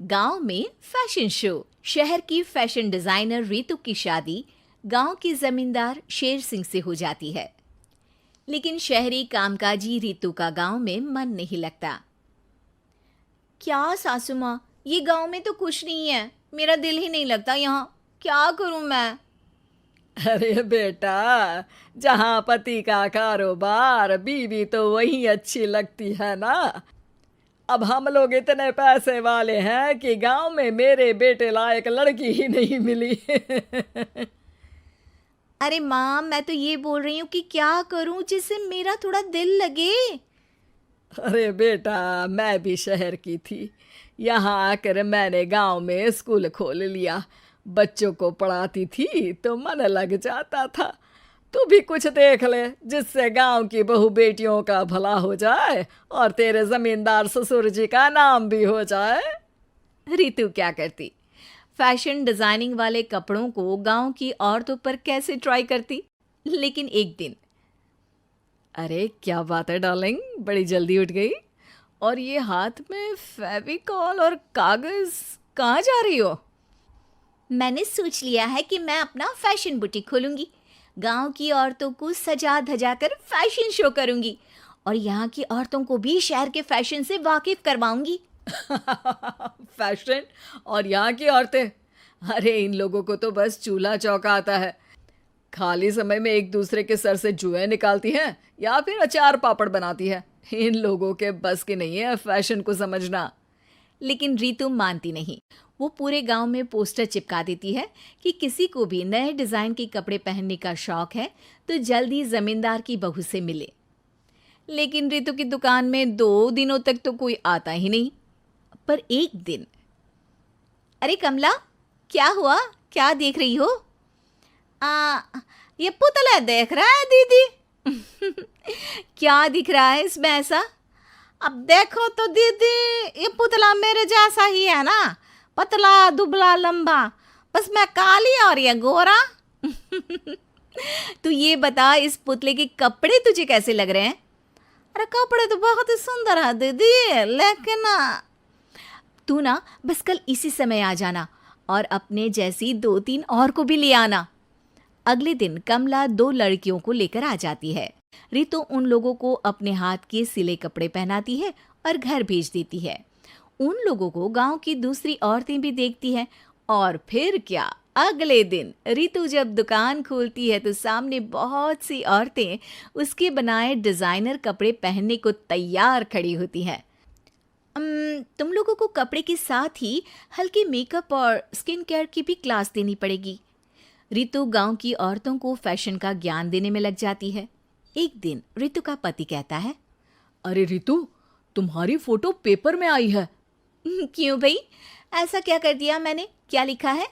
गांव में fashion show. शहर की फैशन डिजाइनर रितु की शादी गांव के जमींदार शेर सिंह से हो जाती है। लेकिन शहरी कामकाजी रितु का गांव में मन नहीं लगता। क्या सासू माँ, ये गांव में तो कुछ नहीं है, मेरा दिल ही नहीं लगता यहाँ, क्या करूं मैं। अरे बेटा, जहाँ पति का कारोबार बीवी तो वही अच्छी लगती है ना। अब हम लोग इतने पैसे वाले हैं कि गांव में मेरे बेटे लायक लड़की ही नहीं मिली। अरे माँ, मैं तो ये बोल रही हूँ कि क्या करूं जिससे मेरा थोड़ा दिल लगे। अरे बेटा, मैं भी शहर की थी। यहाँ आकर मैंने गांव में स्कूल खोल लिया। बच्चों को पढ़ाती थी तो मन लग जाता था। तू भी कुछ देख ले जिससे गांव की बहू बेटियों का भला हो जाए और तेरे जमींदार ससुर जी का नाम भी हो जाए। रितु क्या करती? फैशन डिजाइनिंग वाले कपड़ों को गांव की औरतों पर कैसे ट्राई करती। लेकिन एक दिन, अरे क्या बात है डार्लिंग, बड़ी जल्दी उठ गई। और ये हाथ में फेविकॉल और कागज, कहाँ जा रही हो? मैंने सोच लिया है कि मैं अपना फैशन बुटीक खोलूंगी। गांव की औरतों को सजा धजा कर फैशन शो करूंगी और यहाँ की औरतों को भी शहर के फैशन से वाकिफ करवाऊंगी। फैशन और यहाँ की औरतें, अरे इन लोगों को तो बस चूल्हा चौका आता है। खाली समय में एक दूसरे के सर से जुएं निकालती हैं या फिर अचार पापड़ बनाती है। इन लोगों के बस की नहीं है फैशन को समझना। लेकिन रितु मानती नहीं। वो पूरे गांव में पोस्टर चिपका देती है कि किसी को भी नए डिजाइन के कपड़े पहनने का शौक है तो जल्दी जमींदार की बहू से मिले। लेकिन रितु की दुकान में 2 दिनों तक तो कोई आता ही नहीं। पर एक दिन, अरे कमला, क्या हुआ, क्या देख रही हो? ये पुतला देख रहा है दीदी। क्या दिख रहा है इसमें ऐसा? अब देखो तो दीदी, ये पुतला मेरे जैसा ही है ना, पतला दुबला लंबा, बस मैं काली और ये गोरा। तू ये बता, इस पुतले के कपड़े तुझे कैसे लग रहे हैं? अरे कपड़े तो बहुत ही सुंदर है दीदी, लेकिन तू ना बस कल इसी समय आ जाना और अपने जैसी 2-3 और को भी ले आना। अगले दिन कमला 2 लड़कियों को लेकर आ जाती है। रितु उन लोगों को अपने हाथ के सिले कपड़े पहनाती है और घर भेज देती है। उन लोगों को गांव की दूसरी औरतें भी देखती हैं। और फिर क्या, अगले दिन रितु जब दुकान खोलती है तो सामने बहुत सी औरतें उसके बनाए डिजाइनर कपड़े पहनने को तैयार खड़ी होती हैं। तुम लोगों को कपड़े के साथ ही हल्के मेकअप और स्किन केयर की भी क्लास देनी पड़ेगी। रितु गांव की औरतों को फैशन का ज्ञान देने में लग जाती है। एक दिन रितु का पति कहता है, अरे रितु, तुम्हारी फोटो पेपर में आई है। क्यों भाई, ऐसा क्या कर दिया मैंने? क्या लिखा है?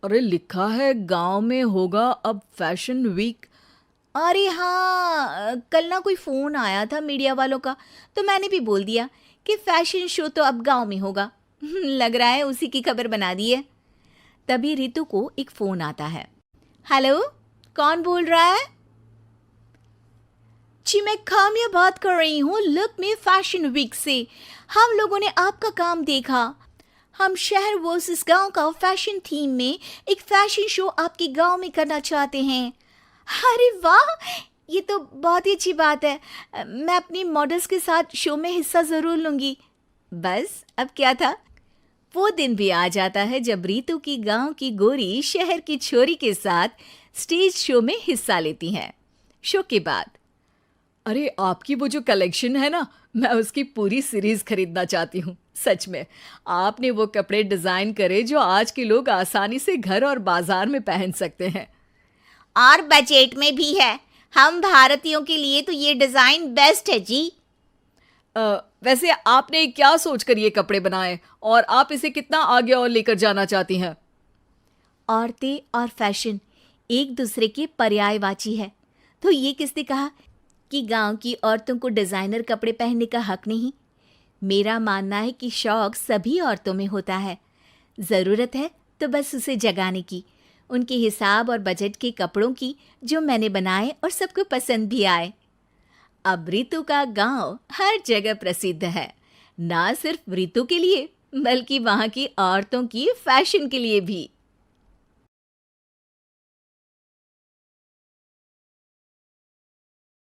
अरे लिखा है गांव में होगा अब फैशन वीक। अरे हाँ, कल ना कोई फोन आया था मीडिया वालों का, तो मैंने भी बोल दिया कि फैशन शो तो अब गांव में होगा। लग रहा है उसी की खबर बना दी है। तभी रितु को एक फोन आता है। हेलो, कौन बोल रहा है? जी मैं काम्या बात कर रही हूँ, लुक में फैशन वीक से। हम लोगों ने आपका काम देखा। हम शहर वर्सेस गांव का फैशन थीम में एक फैशन शो आपके गांव में करना चाहते हैं। अरे वाह, ये तो बहुत ही अच्छी बात है। मैं अपनी मॉडल्स के साथ शो में हिस्सा ज़रूर लूँगी। बस अब क्या था, वो दिन भी आ जाता है जब रितु की गांव की गोरी शहर की छोरी के साथ स्टेज शो में हिस्सा लेती हैं। शो के बाद, अरे आपकी वो जो कलेक्शन है ना, मैं उसकी पूरी सीरीज खरीदना चाहती हूँ। सच में आपने वो कपड़े डिजाइन करे जो आज के लोग आसानी से घर और बाजार में पहन सकते हैं। और बजट में भी है। हम भारतीयों के लिए तो ये डिजाइन बेस्ट है जी। वैसे आपने क्या सोचकर ये कपड़े बनाए और आप इसे कितना आगे और लेकर जाना चाहती हैं? औरतें और फैशन एक दूसरे के पर्यायवाची है, तो ये किसने कहा कि गांव की औरतों को डिजाइनर कपड़े पहनने का हक नहीं? मेरा मानना है कि शौक सभी औरतों में होता है। ज़रूरत है तो बस उसे जगाने की, उनके हिसाब और बजट के कपड़ों की, जो मैंने बनाए और सबको पसंद भी आए। अब रितु का गांव हर जगह प्रसिद्ध है, ना सिर्फ रितु के लिए बल्कि वहाँ की औरतों की फैशन के लिए भी।